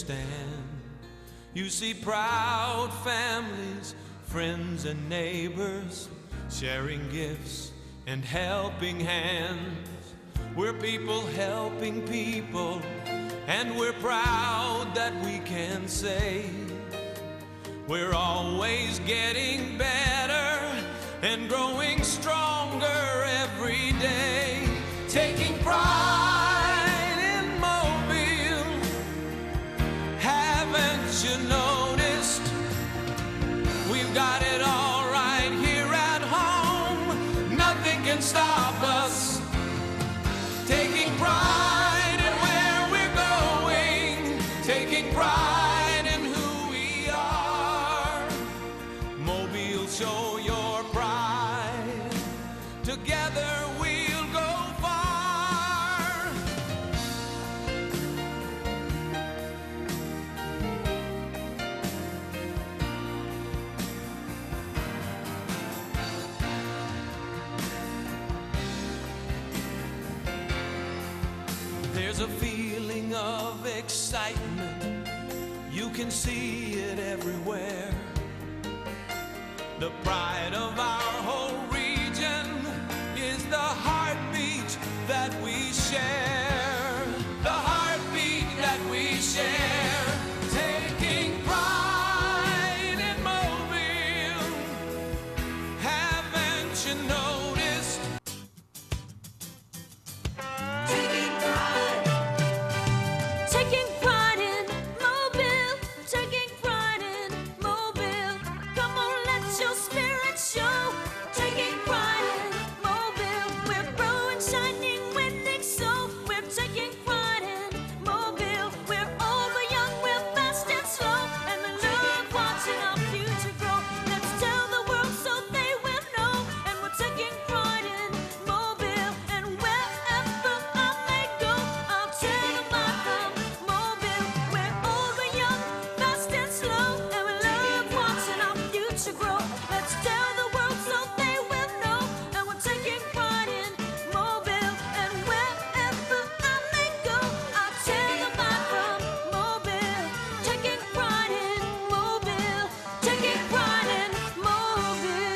stand. You see proud families, friends and neighbors, sharing gifts and helping hands. We're people helping people, and we're proud that we can say we're always getting better and growing stronger every day. Taking pride in Mobile, haven't you noticed? We've got it all right here at home. Nothing can stop us. Taking pride in where we're going, taking pride in who we are. Mobile, show your pride. Together we'll go far. There's a feeling of excitement, you can see it everywhere. The pride of our whole region is the heartbeat that we share. The heartbeat that we share. Taking pride in Mobile, haven't you noticed? Taking pride in Mobile, taking pride in Mobile. Come on, let your spirit show. Taking pride in Mobile, we're growing, shining, winning, so we're taking pride in Mobile. We're over young, we're fast and slow, and we love watching our future grow. Let's tell the world so they will know, and we're taking pride in Mobile. And wherever I may go, I'll tell them I'm from Mobile. We're over young, fast and slow, and we love watching our future grow. Let's tell the world so they will know, and we're taking pride in Mobile. And wherever I may go, I'll tell them I'm from Mobile. Taking pride in Mobile, taking pride in Mobile.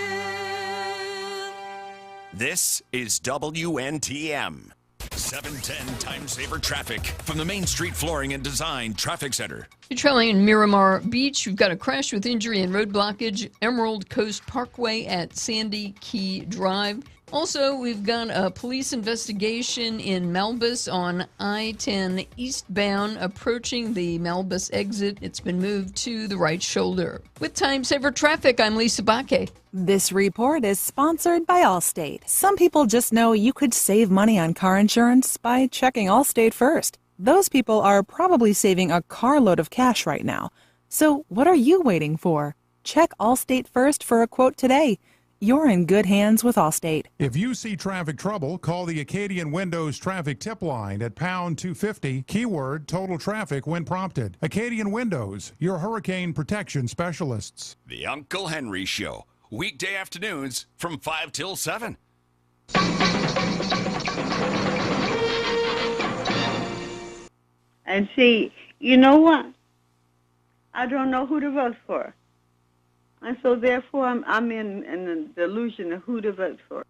This is WNTM. 710 Time Saver Traffic from the Main Street Flooring and Design Traffic Center. You're traveling in Miramar Beach. You've got a crash with injury and road blockage. Emerald Coast Parkway at Sandy Key Drive. Also, we've got a police investigation in Melbus on I-10 eastbound approaching the Melbus exit. It's been moved to the right shoulder. With Time Saver Traffic, I'm Lisa Baque. This report is sponsored by Allstate. Some people just know you could save money on car insurance by checking Allstate first. Those people are probably saving a carload of cash right now. So what are you waiting for? Check Allstate first for a quote today. You're in good hands with Allstate. If you see traffic trouble, call the Acadian Windows traffic tip line at pound 250, keyword total traffic when prompted. Acadian Windows, your hurricane protection specialists. The Uncle Henry Show, weekday afternoons from 5 till 7. And see, you know what? I don't know who to vote for. And so therefore I'm in the delusion of who to vote for.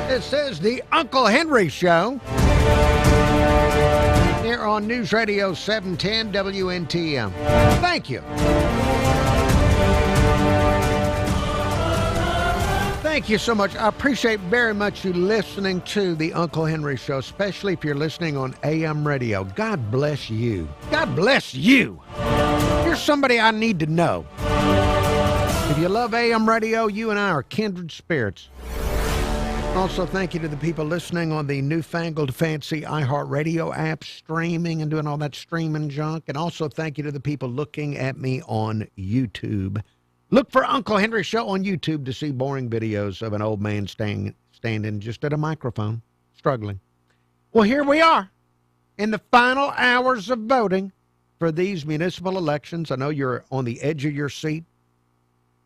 This is the Uncle Henry Show here on News Radio 710 WNTM. Thank you. Thank you so much. I appreciate very much you listening to the Uncle Henry Show, especially if you're listening on AM radio. God bless you. God bless you. You're somebody I need to know. If you love AM radio, you and I are kindred spirits. Also, thank you to the people listening on the newfangled fancy iHeartRadio app, streaming and doing all that streaming junk. And also thank you to the people looking at me on YouTube. Look for Uncle Henry Show on YouTube to see boring videos of an old man standing just at a microphone, struggling. Well, here we are in the final hours of voting for these municipal elections. I know you're on the edge of your seat.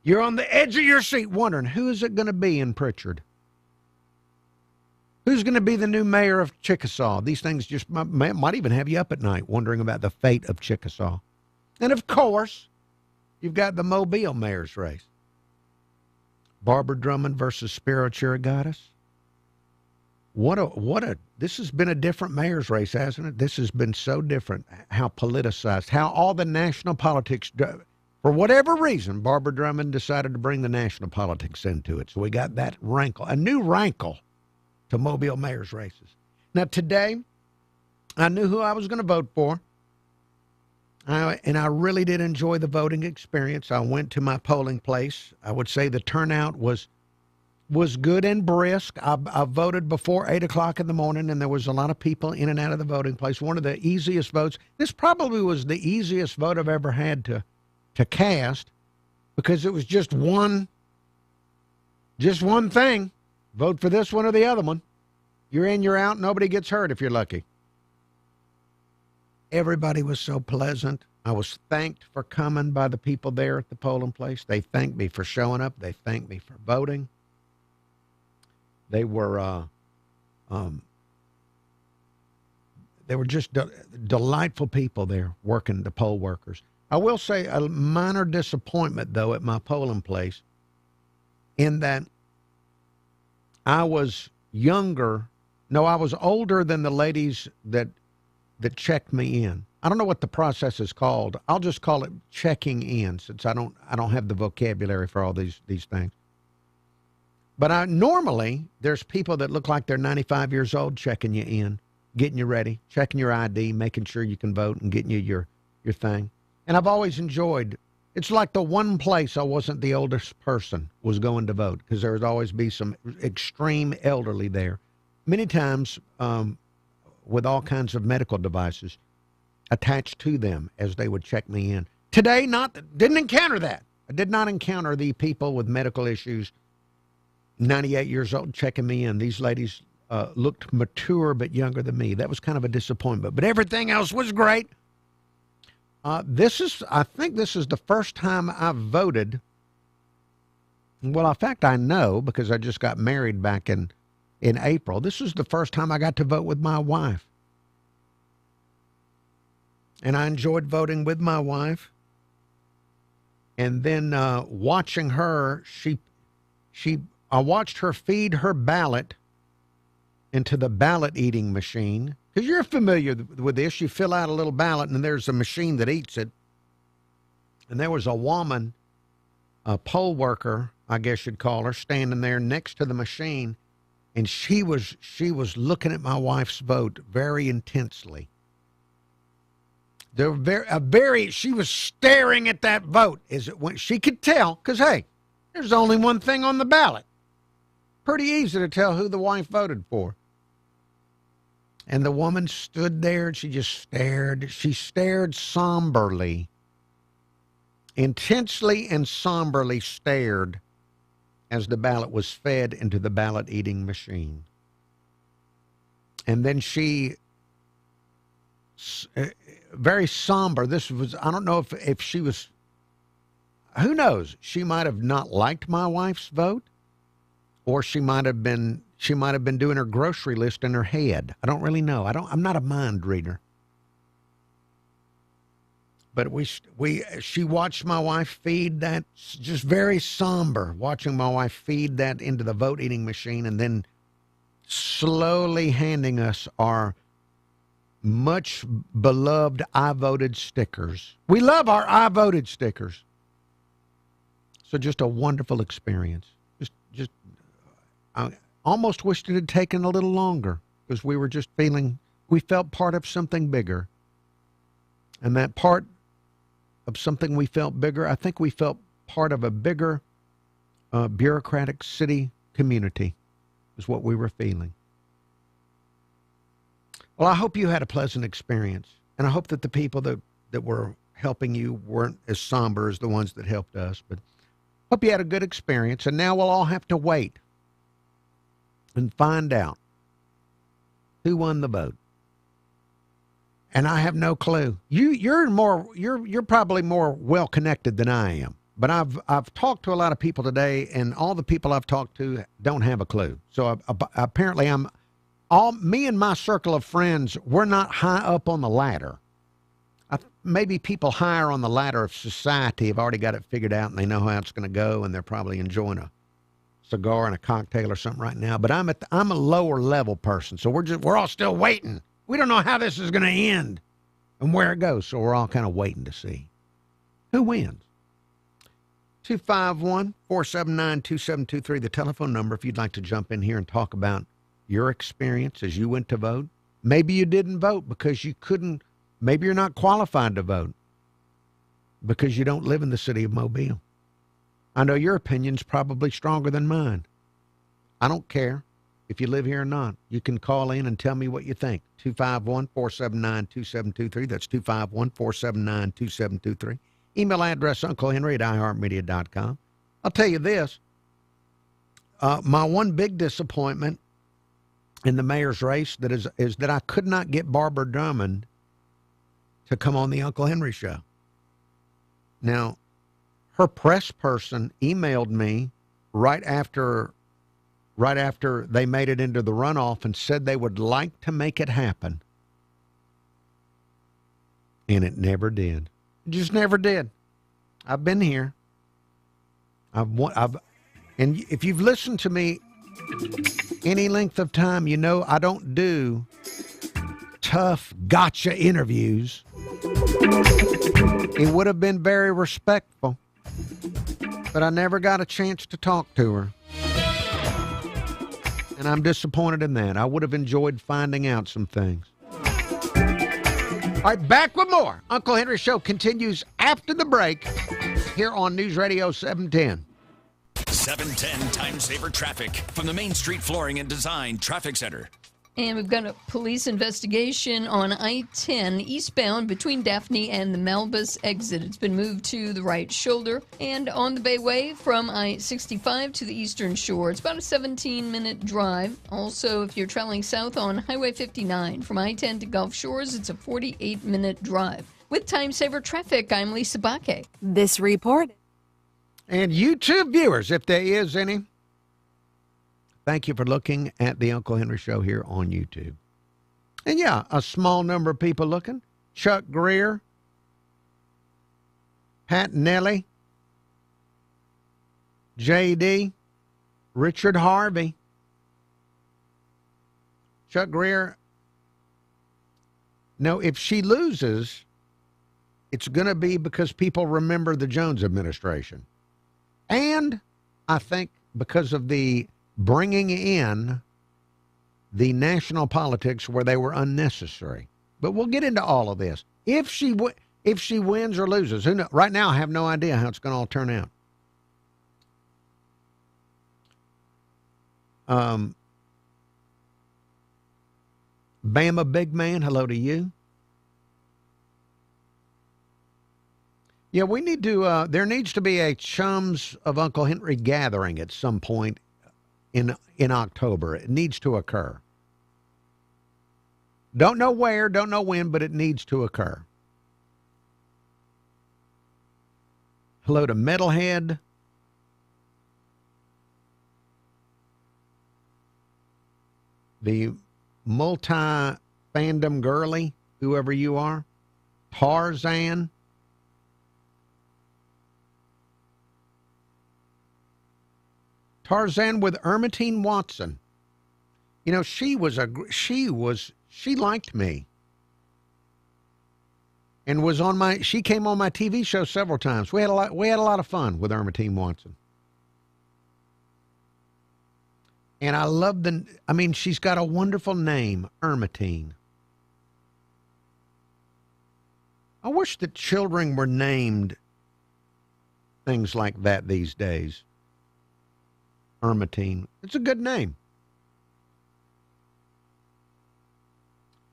You're on the edge of your seat wondering, who is it going to be in Pritchard? Who's going to be the new mayor of Chickasaw? These things just might even have you up at night wondering about the fate of Chickasaw. And, of course, you've got the Mobile mayor's race. Barbara Drummond versus Spiro Chirigatis. This has been a different mayor's race, hasn't it? This has been so different, how politicized, how all the national politics, for whatever reason, Barbara Drummond decided to bring the national politics into it. So we got that rankle, a new rankle to Mobile mayor's races. Now, today, I knew who I was going to vote for, and I really did enjoy the voting experience. I went to my polling place. I would say the turnout was good and brisk. I voted before 8 o'clock in the morning, and there was a lot of people in and out of the voting place. One of the easiest votes. This probably was the easiest vote I've ever had to cast, because it was just one thing. Vote for this one or the other one. You're in, you're out. Nobody gets hurt if you're lucky. Everybody was so pleasant. I was thanked for coming by the people there at the polling place. They thanked me for showing up. They thanked me for voting. They were just delightful people there working, the poll workers. I will say a minor disappointment, though, at my polling place, in that I was older than the ladies that checked me in. I don't know what the process is called. I'll just call it checking in, since I don't have the vocabulary for all these things. But normally there's people that look like they're 95 years old checking you in, getting you ready, checking your ID, making sure you can vote, and getting you your thing. And I've always enjoyed. It's like the one place I wasn't the oldest person was going to vote, because there would always be some extreme elderly there. Many times with all kinds of medical devices attached to them as they would check me in. Today, didn't encounter that. I did not encounter the people with medical issues, 98 years old, checking me in. These ladies looked mature but younger than me. That was kind of a disappointment. But everything else was great. I think this is the first time I've voted. Well, in fact, I know, because I just got married back in April. This is the first time I got to vote with my wife. And I enjoyed voting with my wife. And then watching her, I watched her feed her ballot into the ballot eating machine. Because you're familiar with this. You fill out a little ballot, and there's a machine that eats it. And there was a woman, a poll worker, I guess you'd call her, standing there next to the machine, and she was looking at my wife's vote very intensely. She was staring at that vote as it went. She could tell, because, hey, there's only one thing on the ballot. Pretty easy to tell who the wife voted for. And the woman stood there, and she just stared. She stared somberly, intensely and somberly stared as the ballot was fed into the ballot eating machine. And then she, very somber, I don't know if she was, who knows? She might have not liked my wife's vote, or she might have been doing her grocery list in her head. I don't really know. I'm not a mind reader. But she watched my wife feed that, just very somber, watching my wife feed that into the vote eating machine, and then slowly handing us our much beloved I voted stickers. We love our I voted stickers. So just a wonderful experience. Just I almost wished it had taken a little longer because we were just we felt part of something bigger. And that part of something we felt bigger, I think we felt part of a bigger bureaucratic city community is what we were feeling. Well, I hope you had a pleasant experience, and I hope that the people that were helping you weren't as somber as the ones that helped us, but hope you had a good experience, and now we'll all have to wait and find out who won the vote. And I have no clue. You're probably more well connected than I am. But I've talked to a lot of people today, and all the people I've talked to don't have a clue. So apparently me and my circle of friends, we're not high up on the ladder. Maybe people higher on the ladder of society have already got it figured out, and they know how it's going to go, and they're probably enjoying a cigar and a cocktail or something right now. But I'm a lower level person, so we're all still waiting. We don't know how this is going to end and where it goes, so we're all kind of waiting to see who wins. 251-479-2723, the telephone number if you'd like to jump in here and talk about your experience as you went to vote. Maybe you didn't vote because you couldn't. Maybe you're not qualified to vote because you don't live in the city of Mobile. I know your opinion's probably stronger than mine. I don't care if you live here or not. You can call in and tell me what you think. 251-479-2723. That's 251-479-2723. Email address unclehenry@iheartmedia.com. I'll tell you this. My one big disappointment in the mayor's race is that I could not get Barbara Drummond to come on the Uncle Henry Show. Now, her press person emailed me right after they made it into the runoff and said they would like to make it happen. And it never did. It just never did. I've been here. And if you've listened to me any length of time, you know I don't do tough gotcha interviews. It would have been very respectful, but I never got a chance to talk to her. And I'm disappointed in that. I would have enjoyed finding out some things. All right, back with more. Uncle Henry Show continues after the break here on News Radio 710. 710 Time Saver Traffic from the Main Street Flooring and Design Traffic Center. And we've got a police investigation on I-10 eastbound between Daphne and the Malbus exit. It's been moved to the right shoulder. And on the Bayway from I-65 to the Eastern Shore, it's about a 17-minute drive. Also, if you're traveling south on Highway 59 from I-10 to Gulf Shores, it's a 48-minute drive. With Time Saver Traffic, I'm Lisa Baque. This report. And YouTube viewers, if there is any, thank you for looking at the Uncle Henry Show here on YouTube. And yeah, a small number of people looking. Chuck Greer, Pat Nelly, JD, Richard Harvey. Chuck Greer, no, if she loses, it's going to be because people remember the Jones administration. And I think because of the bringing in the national politics where they were unnecessary. But we'll get into all of this. If she wins or loses, who knows? Right now, I have no idea how it's going to all turn out. Bama Big Man, hello to you. Yeah, we need to, there needs to be a Chums of Uncle Henry gathering at some point in October. It needs to occur. Don't know where, don't know when, but it needs to occur. Hello to Metalhead. The multi-fandom girly, whoever you are. Tarzan. Tarzan with Ermintine Watson. You know, she liked me. And she came on my TV show several times. We had a lot of fun with Ermintine Watson. And I love she's got a wonderful name, Ermatine. I wish that children were named things like that these days. Ermatine. It's a good name.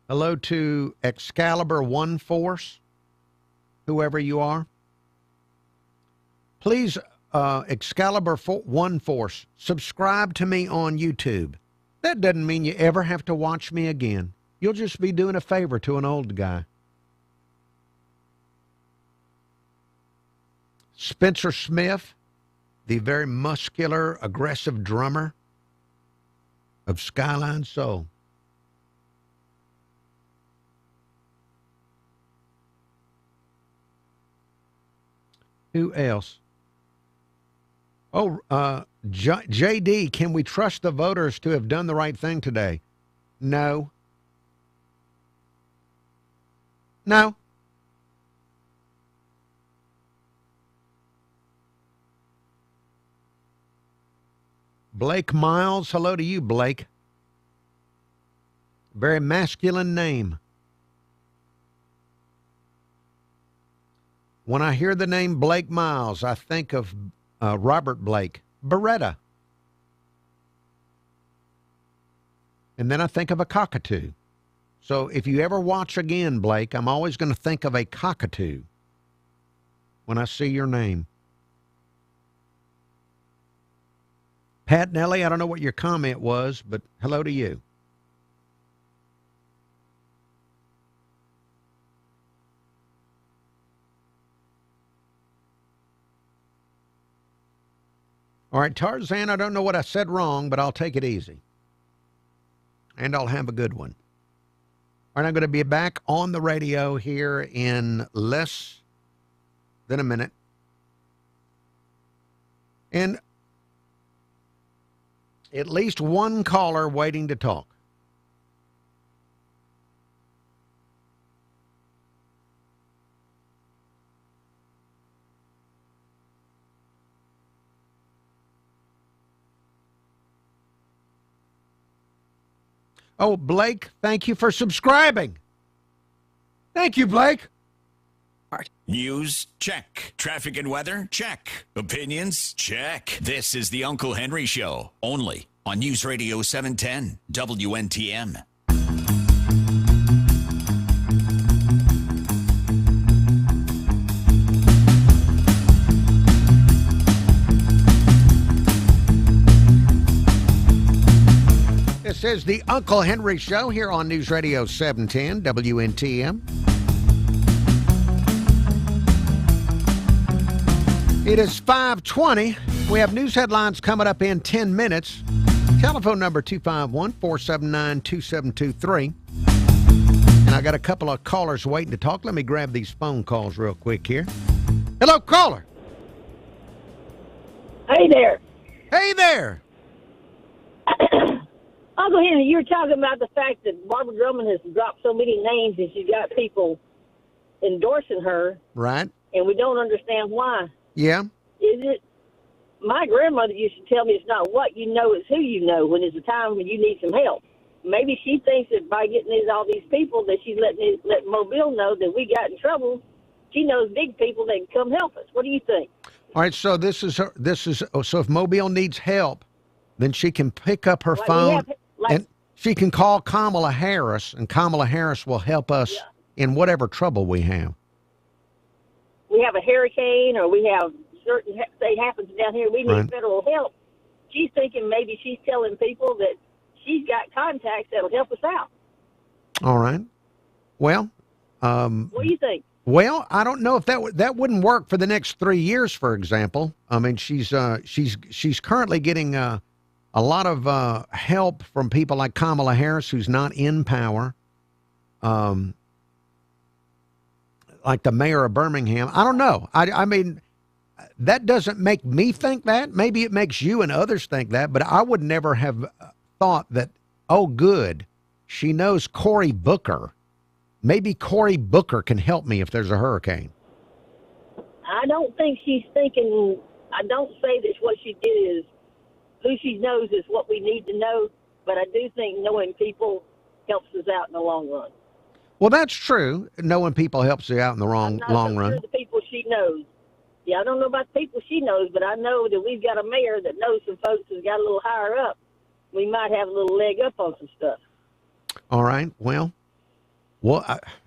Hello to Excalibur One Force, whoever you are. Please, Excalibur One Force, subscribe to me on YouTube. That doesn't mean you ever have to watch me again. You'll just be doing a favor to an old guy. Spencer Smith, the very muscular, aggressive drummer of Skyline Soul. Who else? Oh, JD, can we trust the voters to have done the right thing today? No. No. Blake Miles, hello to you, Blake. Very masculine name. When I hear the name Blake Miles, I think of Robert Blake, Beretta. And then I think of a cockatoo. So if you ever watch again, Blake, I'm always going to think of a cockatoo when I see your name. Pat Nelly, I don't know what your comment was, but hello to you. All right, Tarzan, I don't know what I said wrong, but I'll take it easy. And I'll have a good one. All right, I'm going to be back on the radio here in less than a minute. And at least one caller waiting to talk. Oh, Blake, thank you for subscribing. Thank you, Blake. News? Check. Traffic and weather? Check. Opinions? Check. This is the Uncle Henry Show, only on News Radio 710 WNTM. This is the Uncle Henry Show here on News Radio 710 WNTM. It is 5:20. We have news headlines coming up in 10 minutes. Telephone number 251-479-2723. And I got a couple of callers waiting to talk. Let me grab these phone calls real quick here. Hello, caller. Hey there. Hey there. Uncle Henry, you were talking about the fact that Barbara Drummond has dropped so many names and she's got people endorsing her. Right. And we don't understand why. Yeah. Is it? My grandmother used to tell me it's not what you know, it's who you know when it's a time when you need some help. Maybe she thinks that by getting all these people that she's letting Mobile know that we got in trouble, she knows big people that can come help us. What do you think? All right, so so if Mobile needs help, then she can pick up her phone and she can call Kamala Harris, and Kamala Harris will help us in whatever trouble we have. We have a hurricane or we have certain thing happens down here, we need federal help. She's thinking maybe she's telling people that she's got contacts that'll help us out. All right. Well, what do you think? Well, I don't know if that wouldn't work for the next 3 years, for example. I mean, she's currently getting a lot of help from people like Kamala Harris, who's not in power. Like the mayor of Birmingham. I don't know. I mean, that doesn't make me think that. Maybe it makes you and others think that, but I would never have thought that, oh, good, she knows Cory Booker. Maybe Cory Booker can help me if there's a hurricane. I don't think she's thinking, I don't say that what she did is who she knows is what we need to know, but I do think knowing people helps us out in the long run. Well, that's true. Knowing people helps you out in the I'm not long so run. sure the people she knows. Yeah, I don't know about the people she knows, but I know that we've got a mayor that knows some folks who's got a little higher up. We might have a little leg up on some stuff. All right. Well,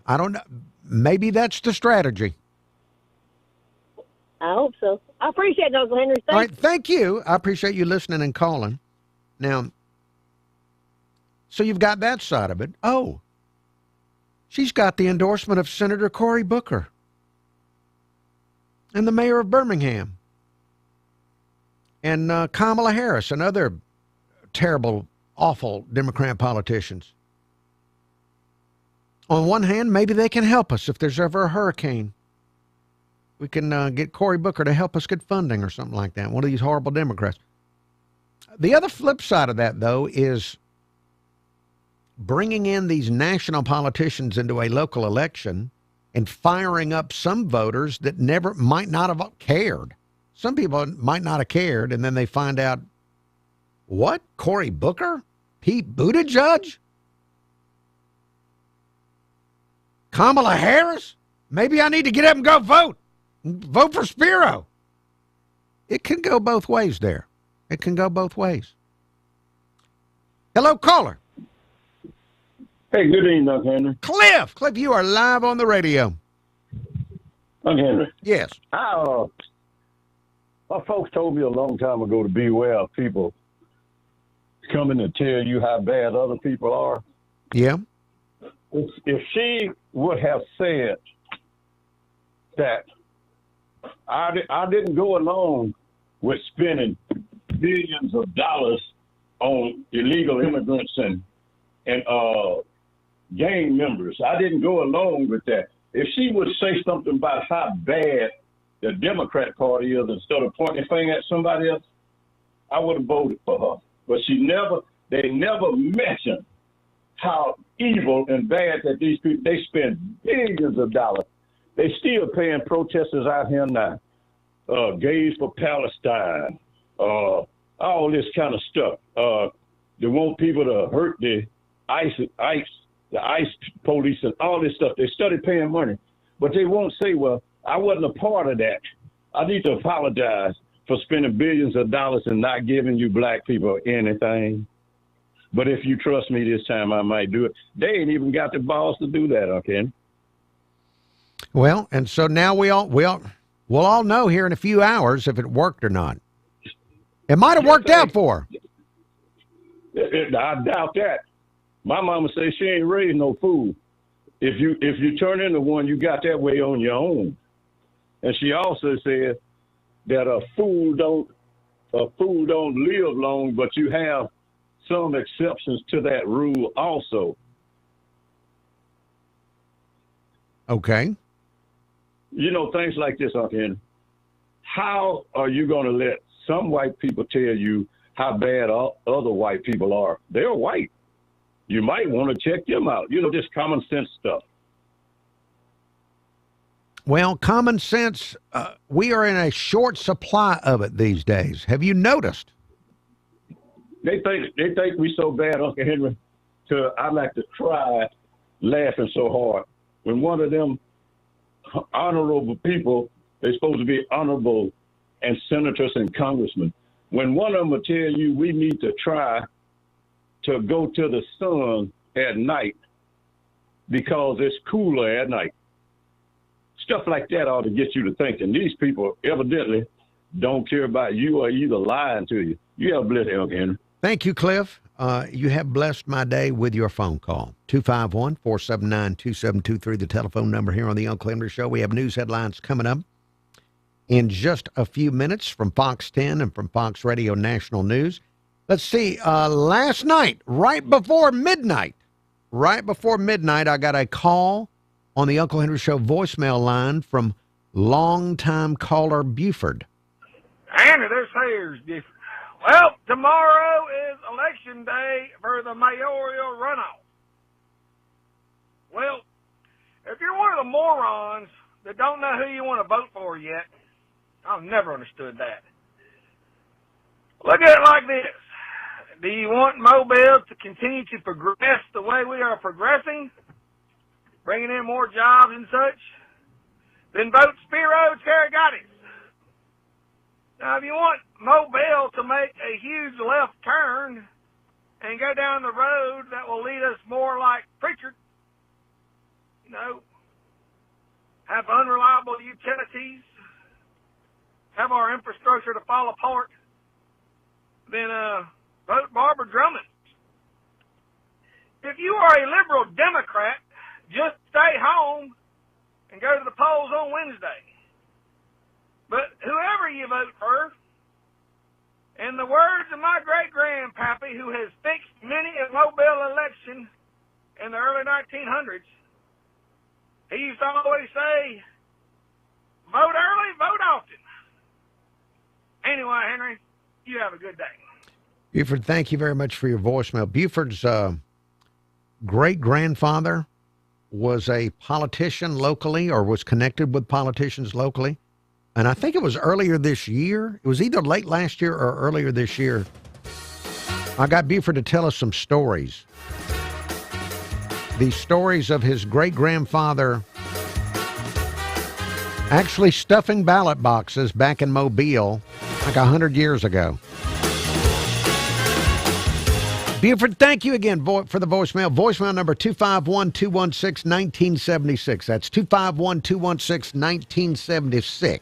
I don't know. Maybe that's the strategy. I hope so. I appreciate it, Uncle Henry. All right. Thank you. I appreciate you listening and calling. Now, so you've got that side of it. Oh, she's got the endorsement of Senator Cory Booker and the mayor of Birmingham and Kamala Harris and other terrible, awful Democrat politicians. On one hand, maybe they can help us if there's ever a hurricane. We can get Cory Booker to help us get funding or something like that, one of these horrible Democrats. The other flip side of that, though, is bringing in these national politicians into a local election and firing up some voters that might not have cared. Some people might not have cared, and then they find out, what? Cory Booker? Pete Buttigieg? Kamala Harris? Maybe I need to get up and go vote. Vote for Spiro. It can go both ways there. It can go both ways. Hello, caller. Hey, good evening, Uncle Henry. Cliff, you are live on the radio. Uncle Henry. Yes. My folks told me a long time ago to beware of people coming to tell you how bad other people are. Yeah. If she would have said that I didn't go along with spending billions of dollars on illegal immigrants and gang members, I didn't go along with that. If she would say something about how bad the Democrat Party is instead of pointing a finger at somebody else, I would have voted for her. But they never mentioned how evil and bad that these people, they spend billions of dollars. They still paying protesters out here now. Gays for Palestine, all this kind of stuff. They want people to hurt the ICE police and all this stuff. They started paying money, but they won't say, well, I wasn't a part of that. I need to apologize for spending billions of dollars and not giving you black people anything. But if you trust me this time, I might do it. They ain't even got the balls to do that, okay? Well, and so now we'll all know here in a few hours if it worked or not. It might have worked out for her. I doubt that. My mama says she ain't raised no fool. If you turn into one, you got that way on your own. And she also said that a fool don't live long, but you have some exceptions to that rule also. Okay. You know, things like this, Uncle Henry. How are you going to let some white people tell you how bad other white people are? They're white. You might want to check them out. You know, just common sense stuff. Well, common sense, we are in a short supply of it these days. Have you noticed? They think we so bad, Uncle Henry, I like to cry laughing so hard. When one of them honorable people, they're supposed to be honorable, and senators and congressmen, when one of them will tell you we need to try to go to the sun at night because it's cooler at night. Stuff like that ought to get you to thinking. These people evidently don't care about you or either lying to you. You have a blessed day, Uncle Henry. Thank you, Cliff. You have blessed my day with your phone call. 251-479-2723, the telephone number here on the Uncle Henry Show. We have news headlines coming up in just a few minutes from Fox 10 and from Fox Radio National News. Let's see. Last night, right before midnight, I got a call on the Uncle Henry Show voicemail line from longtime caller Buford. Andy, this here's different. Well, tomorrow is election day for the mayoral runoff. Well, if you're one of the morons that don't know who you want to vote for yet, I've never understood that. Look at it like this. Do you want Mobile to continue to progress the way we are progressing, bringing in more jobs and such? Then vote Spiro Terragatis. Now, if you want Mobile to make a huge left turn and go down the road that will lead us more like Pritchard, have unreliable utilities, have our infrastructure to fall apart, then vote Barbara Drummond. If you are a liberal Democrat, just stay home and go to the polls on Wednesday. But whoever you vote for, in the words of my great-grandpappy, who has fixed many a Mobile election in the early 1900s, he used to always say, vote early, vote often. Anyway, Henry, you have a good day. Buford, thank you very much for your voicemail. Buford's great-grandfather was a politician locally or was connected with politicians locally. And I think it was earlier this year. It was either late last year or earlier this year. I got Buford to tell us some stories. The stories of his great-grandfather actually stuffing ballot boxes back in Mobile like 100 years ago. Buford, thank you again for the voicemail. Voicemail number 251-216-1976. That's 251-216-1976.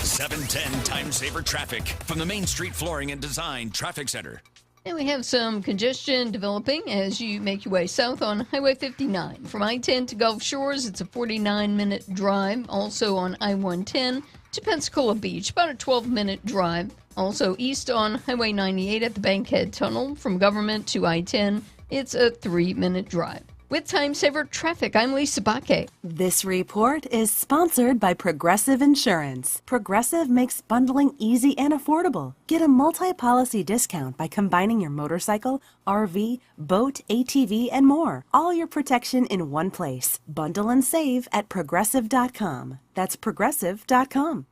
710 Time Saver Traffic from the Main Street Flooring and Design Traffic Center. And we have some congestion developing as you make your way south on Highway 59. From I-10 to Gulf Shores, it's a 49-minute drive. Also on I-110 to Pensacola Beach, about a 12-minute drive. Also east on Highway 98 at the Bankhead Tunnel. From Government to I-10, it's a 3-minute drive. With Time Saver Traffic, I'm Lisa Baque. This report is sponsored by Progressive Insurance. Progressive makes bundling easy and affordable. Get a multi-policy discount by combining your motorcycle, RV, boat, ATV, and more. All your protection in one place. Bundle and save at Progressive.com. That's Progressive.com.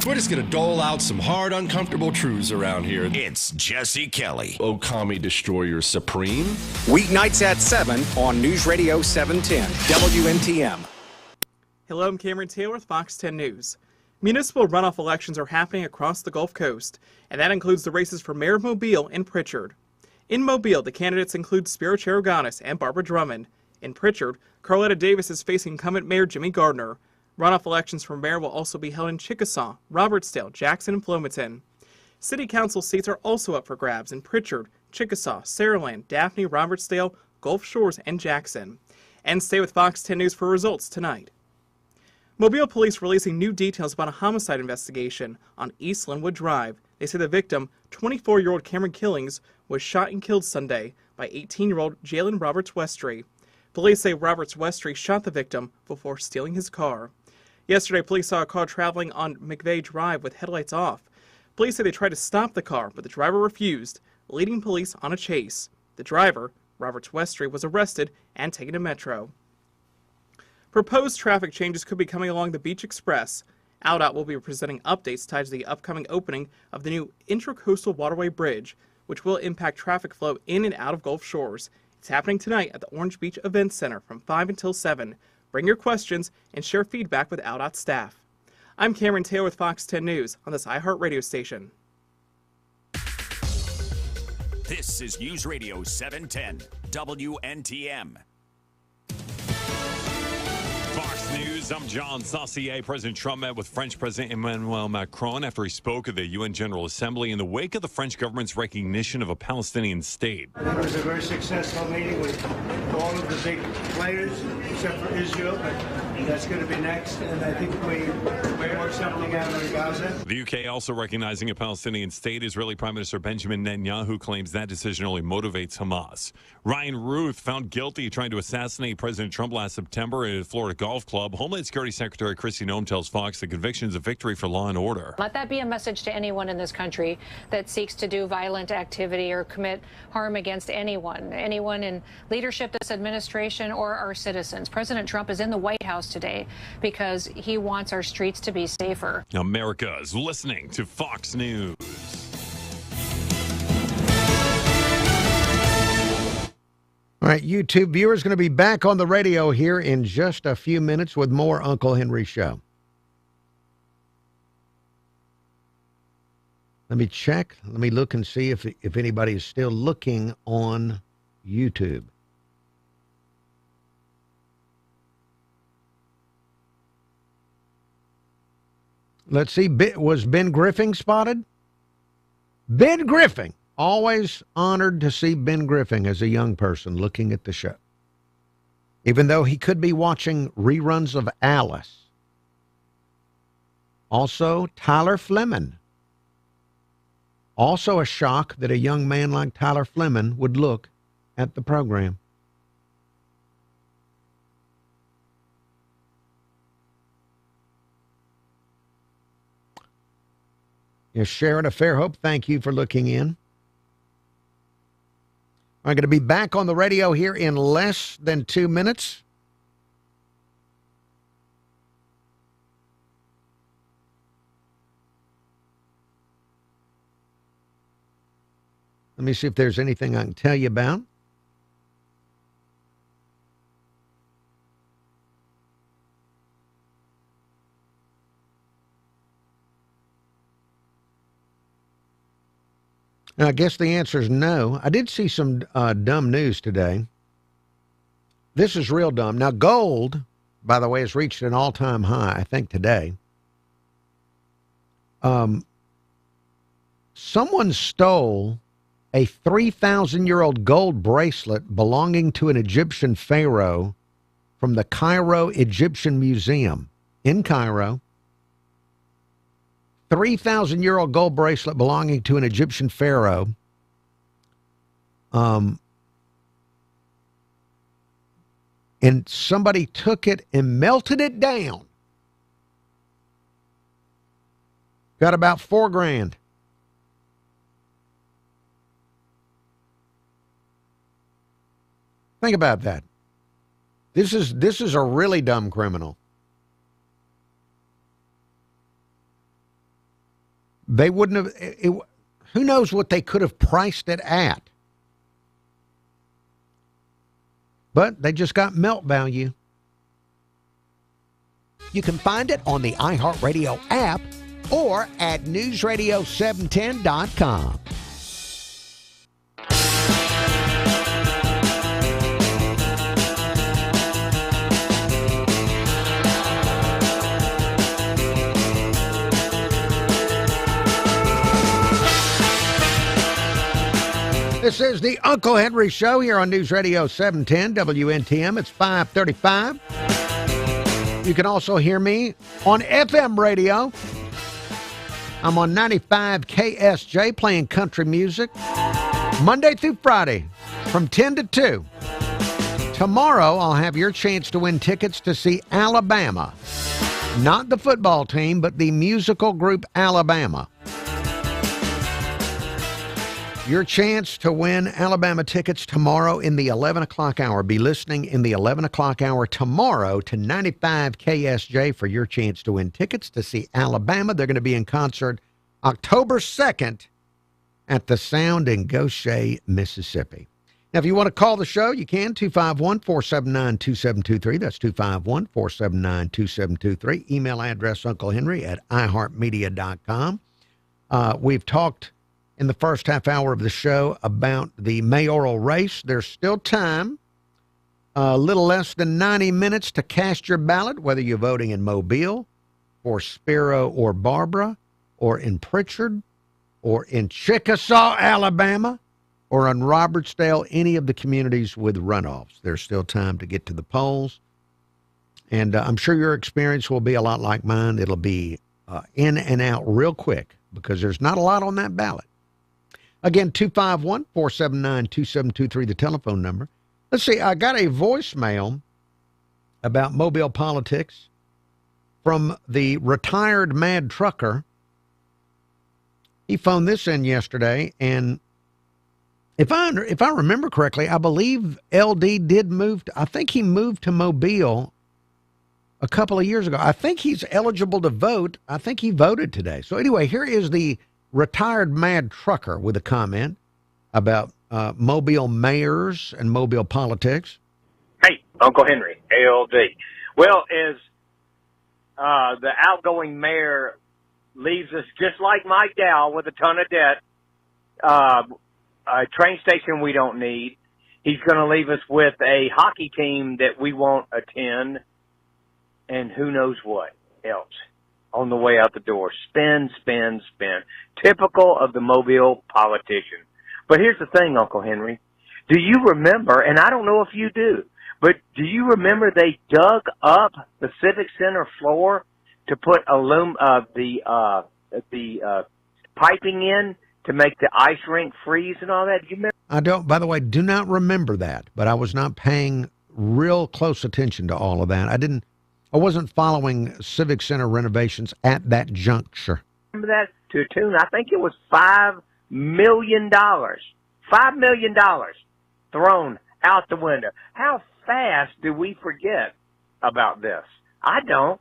We're just going to dole out some hard, uncomfortable truths around here. It's Jesse Kelly. Okami Destroyer Supreme. Weeknights at 7 on News Radio 710, WNTM. Hello, I'm Cameron Taylor with Fox 10 News. Municipal runoff elections are happening across the Gulf Coast, and that includes the races for Mayor of Mobile and Pritchard. In Mobile, the candidates include Spiro Terragatis and Barbara Drummond. In Pritchard, Carletta Davis is facing incumbent Mayor Jimmy Gardner. Runoff elections for mayor will also be held in Chickasaw, Robertsdale, Jackson, and Flomaton. City council seats are also up for grabs in Pritchard, Chickasaw, Saraland, Daphne, Robertsdale, Gulf Shores, and Jackson. And stay with Fox 10 News for results tonight. Mobile police releasing new details about a homicide investigation on East Linwood Drive. They say the victim, 24-year-old Cameron Killings, was shot and killed Sunday by 18-year-old Jalen Roberts Westry. Police say Roberts Westry shot the victim before stealing his car. Yesterday, police saw a car traveling on McVeigh Drive with headlights off. Police say they tried to stop the car, but the driver refused, leading police on a chase. The driver, Roberts Westry, was arrested and taken to Metro. Proposed traffic changes could be coming along the Beach Express. OutDOT will be presenting updates tied to the upcoming opening of the new Intracoastal Waterway Bridge, which will impact traffic flow in and out of Gulf Shores. It's happening tonight at the Orange Beach Events Center from 5 until 7. Bring your questions and share feedback with OutDOT staff. I'm Cameron Taylor with Fox 10 News on this iHeartRadio station. This is News Radio 710, WNTM. Fox News, I'm John Saucier. President Trump met with French President Emmanuel Macron after he spoke at the UN General Assembly in the wake of the French government's recognition of a Palestinian state. I think it was a very successful meeting with all of the big players, except for Israel. That's going to be next, and I think we work something out in Gaza. The UK also recognizing a Palestinian state. Israeli Prime Minister Benjamin Netanyahu claims that decision only motivates Hamas. Ryan Ruth found guilty trying to assassinate President Trump last September at a Florida golf club. Home Homeland Security Secretary Kristi Noem tells Fox the conviction is a victory for law and order. Let that be a message to anyone in this country that seeks to do violent activity or commit harm against anyone in leadership, this administration, or our citizens. President Trump is in the White House today because he wants our streets to be safer. America is listening to Fox News. All right, YouTube viewers, going to be back on the radio here in just a few minutes with more Uncle Henry Show. Let me check. Let me look and see if anybody is still looking on YouTube. Let's see. Was Ben Griffin spotted? Ben Griffin. Always honored to see Ben Griffin as a young person looking at the show. Even though he could be watching reruns of Alice. Also, Tyler Fleming. Also a shock that a young man like Tyler Fleming would look at the program. Yes, Sharon of Fairhope, thank you for looking in. I'm going to be back on the radio here in less than 2 minutes. Let me see if there's anything I can tell you about. And I guess the answer is no. I did see some dumb news today. This is real dumb. Now, gold, by the way, has reached an all-time high, I think, today. Someone stole a 3,000-year-old gold bracelet belonging to an Egyptian pharaoh from the Cairo Egyptian Museum in Cairo. 3,000-year-old gold bracelet belonging to an Egyptian pharaoh. And somebody took it and melted it down. Got about $4,000. Think about that. This is a really dumb criminal. They wouldn't have, who knows what they could have priced it at. But they just got melt value. You can find it on the iHeartRadio app or at newsradio710.com. This is the Uncle Henry Show here on News Radio 710 WNTM. It's 5:35. You can also hear me on FM radio. I'm on 95 KSJ playing country music Monday through Friday from 10 to 2. Tomorrow, I'll have your chance to win tickets to see Alabama. Not the football team, but the musical group Alabama. Your chance to win Alabama tickets tomorrow in the 11 o'clock hour. Be listening in the 11 o'clock hour tomorrow to 95 KSJ for your chance to win tickets to see Alabama. They're going to be in concert October 2nd at the Sound in Goshen, Mississippi. Now, if you want to call the show, you can, 251-479-2723. That's 251-479-2723. Email address unclehenry@iheartmedia.com. We've talked in the first half hour of the show about the mayoral race. There's still time, a little less than 90 minutes to cast your ballot, whether you're voting in Mobile or Spiro or Barbara or in Pritchard or in Chickasaw, Alabama, or in Robertsdale, any of the communities with runoffs. There's still time to get to the polls. And I'm sure your experience will be a lot like mine. It'll be in and out real quick because there's not a lot on that ballot. Again, 251-479-2723, the telephone number. Let's see, I got a voicemail about Mobile politics. from the retired mad trucker. He phoned this in yesterday, and if I remember correctly, I believe LD did move. I think he moved to Mobile a couple of years ago. I think he's eligible to vote. I think he voted today. So anyway, here is the retired mad trucker with a comment about Mobile mayors and Mobile politics. Hey, Uncle Henry, ALD. Well, as the outgoing mayor leaves us just like Mike Dow with a ton of debt, a train station we don't need. He's going to leave us with a hockey team that we won't attend, and who knows what else on the way out the door. Spin, spin, spin. Typical of the Mobile politician. But here's the thing, Uncle Henry. Do you remember, and I don't know if you do, but do you remember they dug up the Civic Center floor to put the piping in to make the ice rink freeze and all that? Do you remember? I don't, by the way, do not remember that, but I was not paying real close attention to all of that. I wasn't following Civic Center renovations at that juncture. Remember that to a tune? I think it was $5 million. $5 million thrown out the window. How fast do we forget about this? I don't.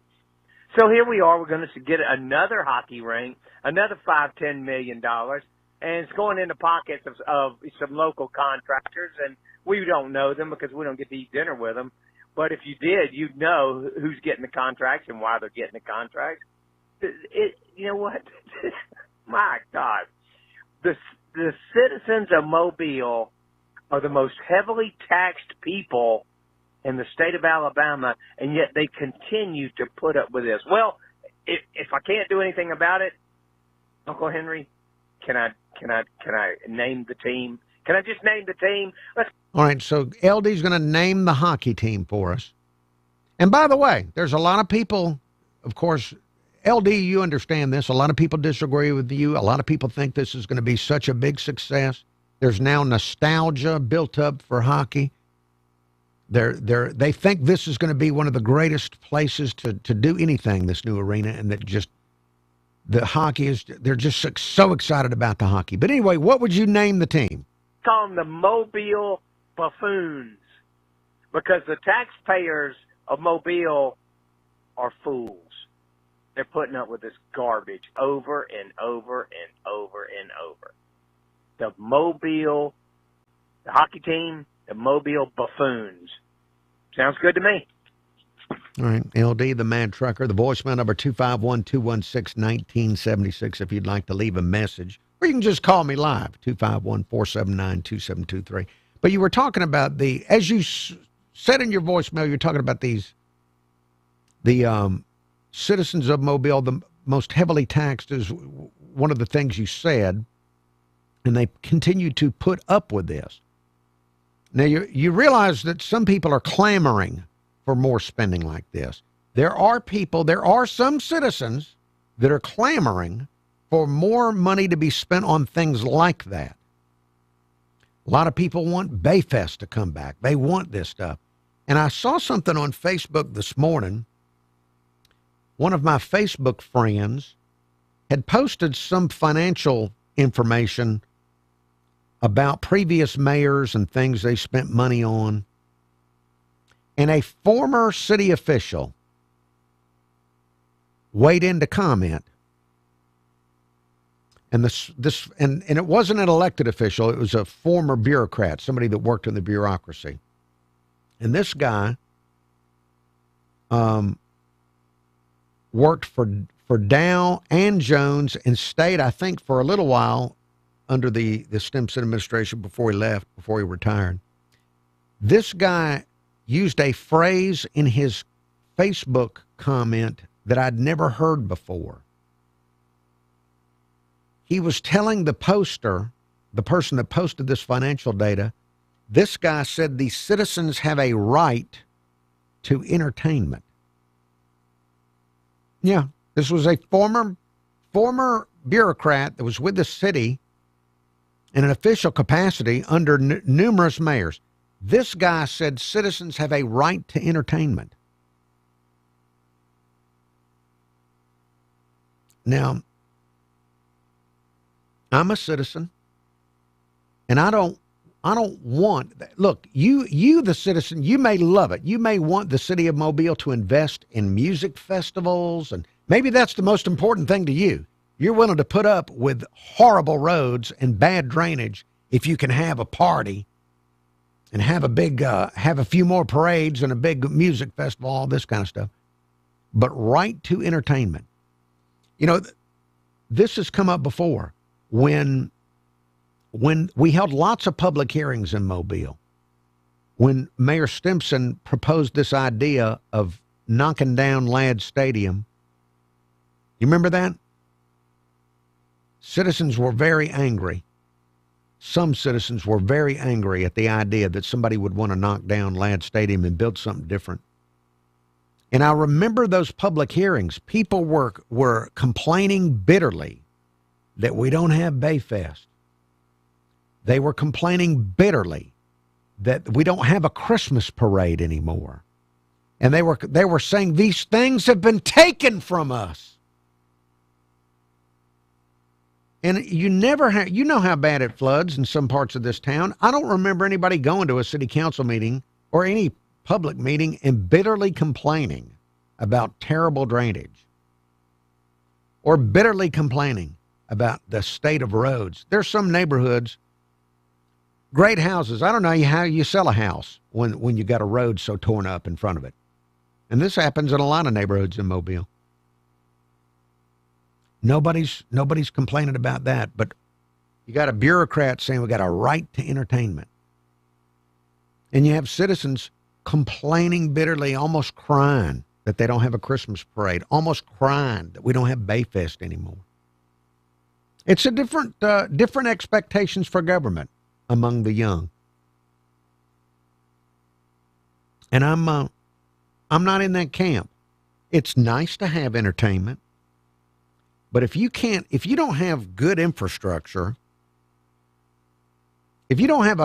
So here we are. We're going to get another hockey rink, another $5-10 million, and it's going in the pockets of some local contractors, and we don't know them because we don't get to eat dinner with them. But if you did, you'd know who's getting the contracts and why they're getting the contracts. You know what? My God. The citizens of Mobile are the most heavily taxed people in the state of Alabama, and yet they continue to put up with this. Well, if I can't do anything about it, Uncle Henry, can I name the team? Can I just name the team? All right, so LD's going to name the hockey team for us. And by the way, there's a lot of people, of course, LD, you understand this. A lot of people disagree with you. A lot of people think this is going to be such a big success. There's now nostalgia built up for hockey. They think this is going to be one of the greatest places to do anything, this new arena, and that just the hockey is, they're just so excited about the hockey. But anyway, what would you name the team? Call them the Mobile Buffoons, because the taxpayers of Mobile are fools. They're putting up with this garbage over and over and over and over. The hockey team, the Mobile Buffoons. Sounds good to me. All right, LD, the Mad Trucker, the voicemail number 251-216-1976 if you'd like to leave a message. Or you can just call me live, 251-479-2723. But you were talking about as you said in your voicemail, you're talking about the citizens of Mobile, the most heavily taxed is one of the things you said, and they continue to put up with this. Now, you realize that some people are clamoring for more spending like this. There are some citizens that are clamoring for more money to be spent on things like that. A lot of people want Bayfest to come back. They want this stuff. And I saw something on Facebook this morning. One of my Facebook friends had posted some financial information about previous mayors and things they spent money on. And a former city official weighed in to comment. And and it wasn't an elected official, it was a former bureaucrat, somebody that worked in the bureaucracy. And this guy worked for Dow and Jones and stayed, I think, for a little while under the Stimson administration before he retired. This guy used a phrase in his Facebook comment that I'd never heard before. He was telling the poster, the person that posted this financial data, this guy said the citizens have a right to entertainment. Yeah, this was a former bureaucrat that was with the city in an official capacity under numerous mayors. This guy said citizens have a right to entertainment. Now, I'm a citizen, and I don't want that. Look, you the citizen, you may love it. You may want the city of Mobile to invest in music festivals, and maybe that's the most important thing to you. You're willing to put up with horrible roads and bad drainage if you can have a party and have a few more parades and a big music festival, all this kind of stuff. But right to entertainment. You know, this has come up before when we held lots of public hearings in Mobile, when Mayor Stimson proposed this idea of knocking down Ladd Stadium. You remember that? Citizens were very angry. Some citizens were very angry at the idea that somebody would want to knock down Ladd Stadium and build something different. And I remember those public hearings. People were complaining bitterly that we don't have Bayfest. They were complaining bitterly that we don't have a Christmas parade anymore. And they were saying these things have been taken from us. And you know how bad it floods in some parts of this town. I don't remember anybody going to a city council meeting or any public meeting and bitterly complaining about terrible drainage or bitterly complaining about the state of roads. There's some neighborhoods, great houses. I don't know how you sell a house when you got a road so torn up in front of it. And this happens in a lot of neighborhoods in Mobile. Nobody's complaining about that, but you got a bureaucrat saying we got a right to entertainment. And you have citizens complaining bitterly, almost crying that they don't have a Christmas parade, almost crying that we don't have Bayfest anymore. It's a different expectations for government among the young. And I'm not in that camp. It's nice to have entertainment, but if you don't have good infrastructure, if you don't have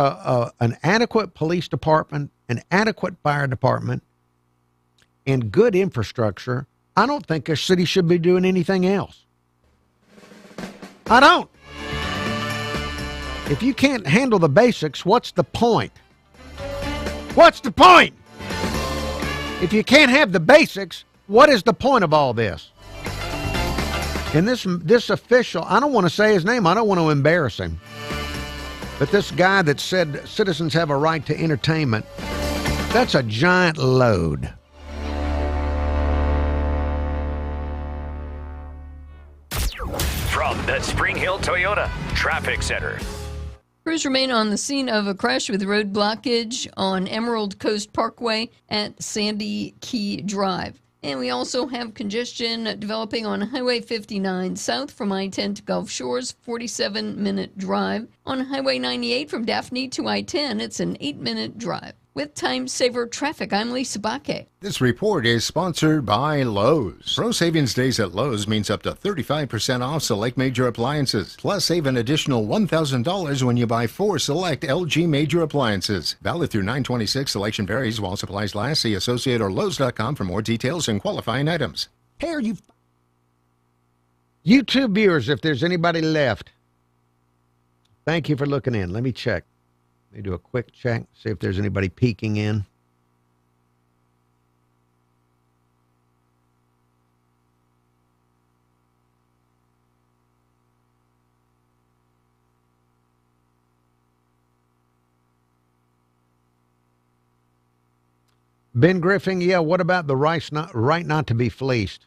an adequate police department, an adequate fire department, and good infrastructure, I don't think a city should be doing anything else. I don't. If you can't handle the basics, what's the point? What's the point? If you can't have the basics, what is the point of all this? And this official, I don't want to say his name. I don't want to embarrass him. But this guy that said citizens have a right to entertainment, that's a giant load. From the Spring Hill Toyota Traffic Center. Crews remain on the scene of a crash with road blockage on Emerald Coast Parkway at Sandy Key Drive. And we also have congestion developing on Highway 59 south from I-10 to Gulf Shores, 47-minute drive. On Highway 98 from Daphne to I-10, it's an 8-minute drive. With Time Saver Traffic, I'm Lisa Baque. This report is sponsored by Lowe's. Pro Savings Days at Lowe's means up to 35% off select major appliances. Plus, save an additional $1,000 when you buy 4 select LG major appliances. Valid through 9/26. Selection varies while supplies last. See Associate or Lowe's.com for more details and qualifying items. Hey, are you YouTube viewers, if there's anybody left, thank you for looking in. Let me check. Let me do a quick check, see if there's anybody peeking in. Ben Griffin, yeah, what about the right not to be fleeced?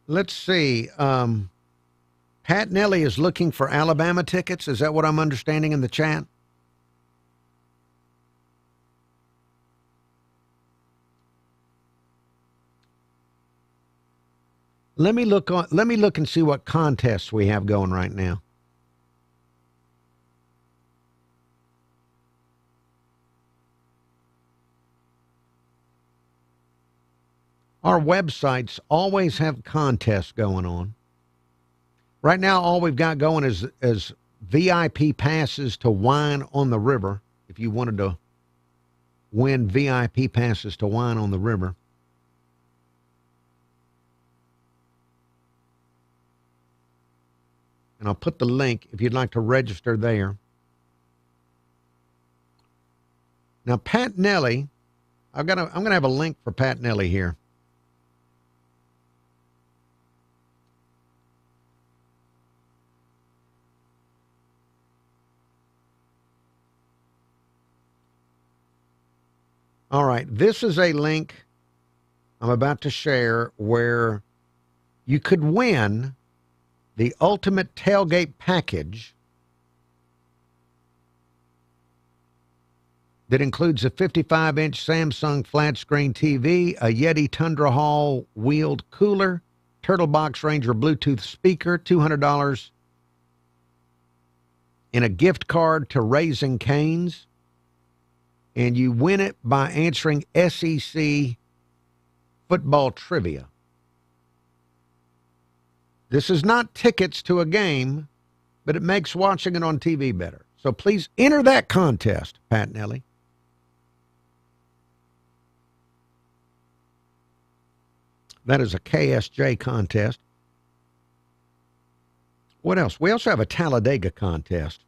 Let's see. Pat Nelly is looking for Alabama tickets. Is that what I'm understanding in the chat? Let me look and see what contests we have going right now. Our websites always have contests going on. Right now, all we've got going is VIP passes to Wine on the River. if you wanted to win VIP passes to Wine on the River. And I'll put the link if you'd like to register there. Now, Pat Nelly, I'm going to have a link for Pat Nelly here. All right, this is a link I'm about to share where you could win the ultimate tailgate package that includes a 55-inch Samsung flat-screen TV, a Yeti Tundra Hall wheeled cooler, Turtle Box Ranger Bluetooth speaker, $200 in a gift card to Raising Cane's. And you win it by answering SEC football trivia. This is not tickets to a game, but it makes watching it on TV better. So please enter that contest, Pat Nelly. That is a KSJ contest. What else? We also have a Talladega contest.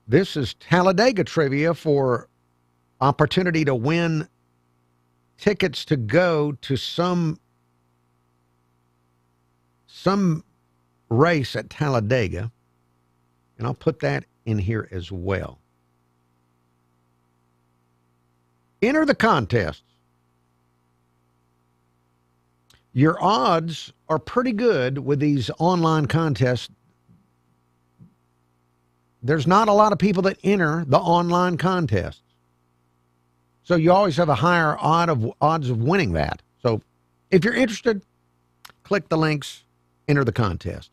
This is Talladega trivia for opportunity to win tickets to go to some race at Talladega. And I'll put that in here as well. Enter the contests. Your odds are pretty good with these online contests. There's not a lot of people that enter the online contests. So you always have a higher odds of winning that. So if you're interested, click the links, enter the contests.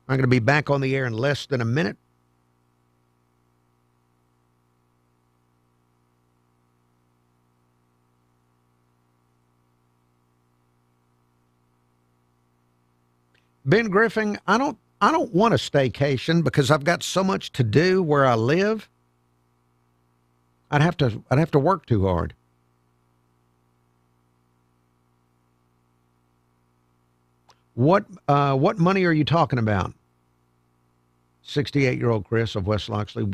I'm going to be back on the air in less than a minute. Ben Griffin, I don't want a staycation because I've got so much to do where I live. I'd have to work too hard. What money are you talking about? 68-year-old Chris of West Loxley.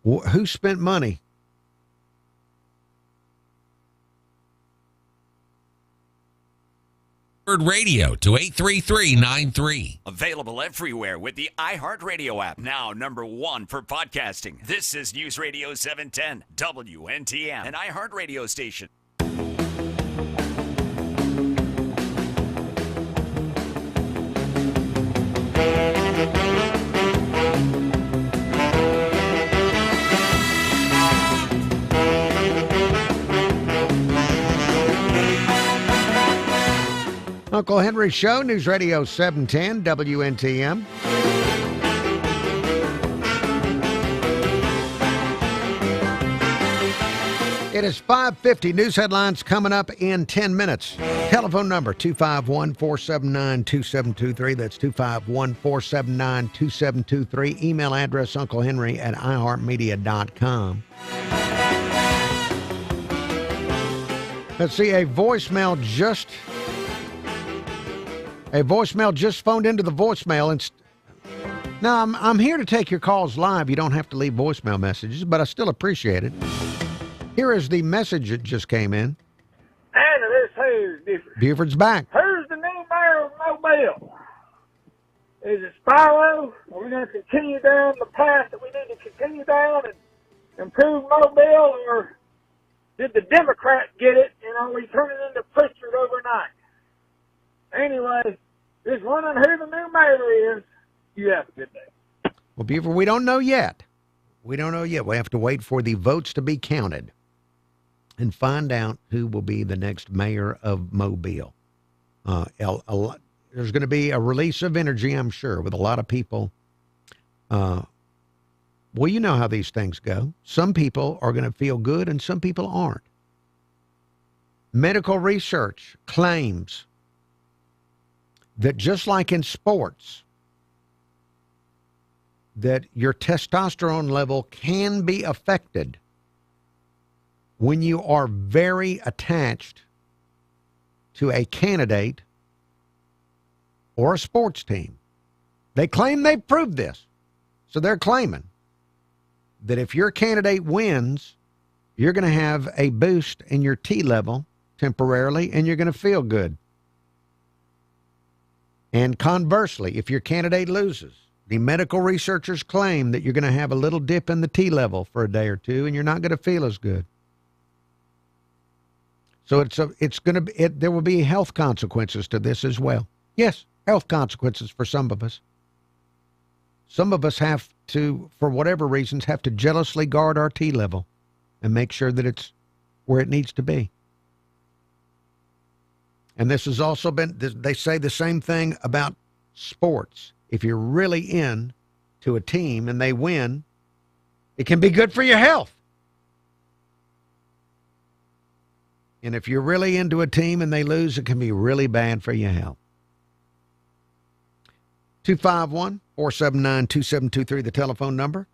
Who spent money? Radio to 83393. Available everywhere with the iHeartRadio app. Now #1 for podcasting. This is News Radio 710 WNTM, an iHeartRadio station. Uncle Henry Show, News Radio 710 WNTM. It is 5:50. News headlines coming up in 10 minutes. Telephone number 251-479-2723. That's 251-479-2723. Email address unclehenry@iheartmedia.com. Let's see, a voicemail just phoned into the voicemail. And now, I'm here to take your calls live. You don't have to leave voicemail messages, but I still appreciate it. Here is the message that just came in. Anna, this who's different. Buford's back. Who's the new mayor of Mobile? Is it Spiro? Are we going to continue down the path that we need to continue down and improve Mobile, or did the Democrats get it and are we turning into Pritchard overnight? Anyway, just wondering who the new mayor is. You have a good day. Well, Buford, we don't know yet. We have to wait for the votes to be counted and find out who will be the next mayor of Mobile. There's going to be a release of energy, I'm sure, with a lot of people. Well, you know how these things go. Some people are going to feel good and some people aren't. Medical research claims that just like in sports, that your testosterone level can be affected when you are very attached to a candidate or a sports team. They claim they've proved this. So they're claiming that if your candidate wins, you're going to have a boost in your T level temporarily, and you're going to feel good. And conversely, if your candidate loses, the medical researchers claim that you're going to have a little dip in the T level for a day or two, and you're not going to feel as good. So there will be health consequences to this as well. Yes, health consequences for some of us. Some of us have to, for whatever reasons, have to jealously guard our T level and make sure that it's where it needs to be. And this has also been, they say the same thing about sports. If you're really in to a team and they win, it can be good for your health. And if you're really into a team and they lose, it can be really bad for your health. 251-479-2723, the telephone number.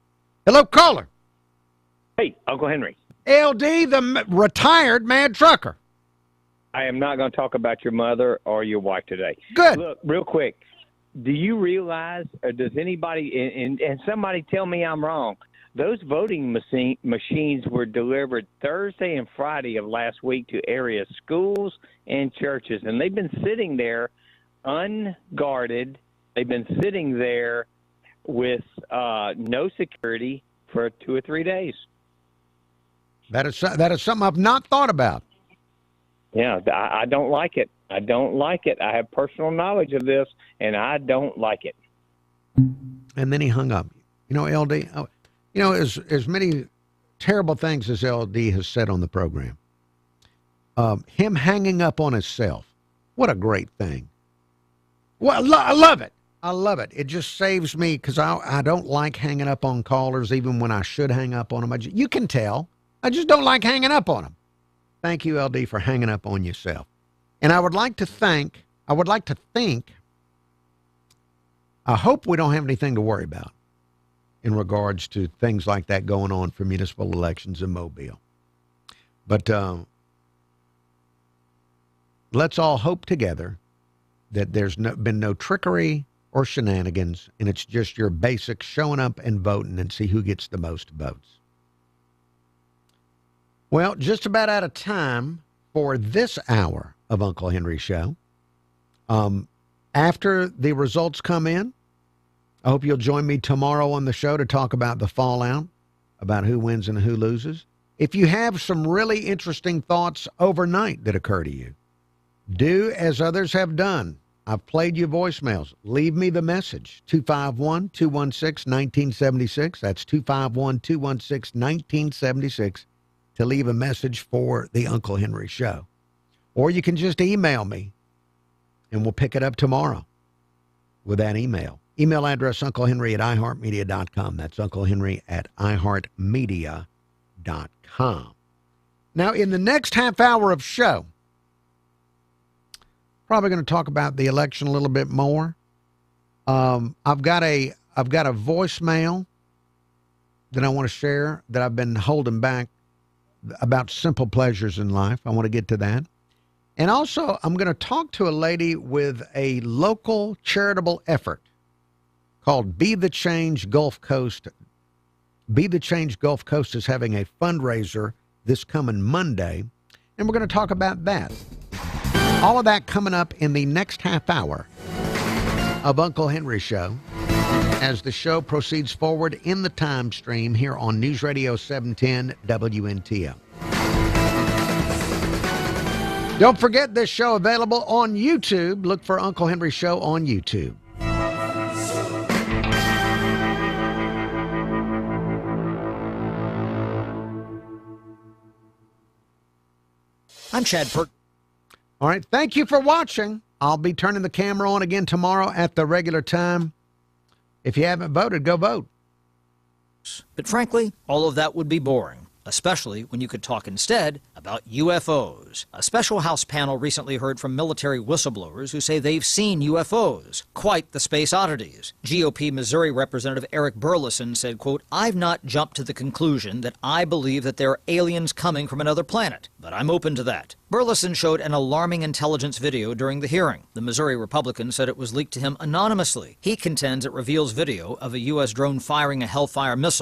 Hello, caller. Hey, Uncle Henry. LD, the retired mad trucker. I am not going to talk about your mother or your wife today. Good. Look, real quick. Do you realize, or does anybody, and somebody tell me I'm wrong, those voting machines were delivered Thursday and Friday of last week to area schools and churches, and they've been sitting there unguarded. They've been sitting there with no security for 2 or 3 days. That is something I've not thought about. Yeah, I don't like it. I don't like it. I have personal knowledge of this, and I don't like it. And then he hung up. You know, LD, as many terrible things as LD has said on the program, him hanging up on himself, what a great thing. Well, I love it. I love it. It just saves me because I don't like hanging up on callers even when I should hang up on them. You can tell. I just don't like hanging up on them. Thank you, LD, for hanging up on yourself. And I would like to think, I hope we don't have anything to worry about in regards to things like that going on for municipal elections in Mobile. But let's all hope together that there's been no trickery or shenanigans, and it's just your basic showing up and voting and see who gets the most votes. Well, just about out of time for this hour of Uncle Henry Show. After the results come in, I hope you'll join me tomorrow on the show to talk about the fallout, about who wins and who loses. If you have some really interesting thoughts overnight that occur to you, do as others have done. I've played you voicemails. Leave me the message, 251-216-1976. That's 251-216-1976 to leave a message for the Uncle Henry Show. Or you can just email me, and we'll pick it up tomorrow with that email. Email address, unclehenry@iheartmedia.com. That's unclehenry@iheartmedia.com. Now, in the next half hour of show, probably going to talk about the election a little bit more. I've got a voicemail that I want to share that I've been holding back about simple pleasures in life. I want to get to that. And also, I'm going to talk to a lady with a local charitable effort called Be the Change Gulf Coast. Be the Change Gulf Coast is having a fundraiser this coming Monday, and we're going to talk about that. All of that coming up in the next half hour of Uncle Henry Show as the show proceeds forward in the time stream here on News Radio 710 WNTM. Don't forget this show available on YouTube. Look for Uncle Henry Show on YouTube. I'm Chad Perk. All right, thank you for watching. I'll be turning the camera on again tomorrow at the regular time. If you haven't voted, go vote. But frankly, all of that would be boring. especially when you could talk instead about UFOs. A special House panel recently heard from military whistleblowers who say they've seen UFOs. Quite the space oddities. GOP Missouri Representative Eric Burleson said, quote, "I've not jumped to the conclusion that I believe that there are aliens coming from another planet, but I'm open to that." Burleson showed an alarming intelligence video during the hearing. The Missouri Republican said it was leaked to him anonymously. He contends it reveals video of a U.S. drone firing a Hellfire missile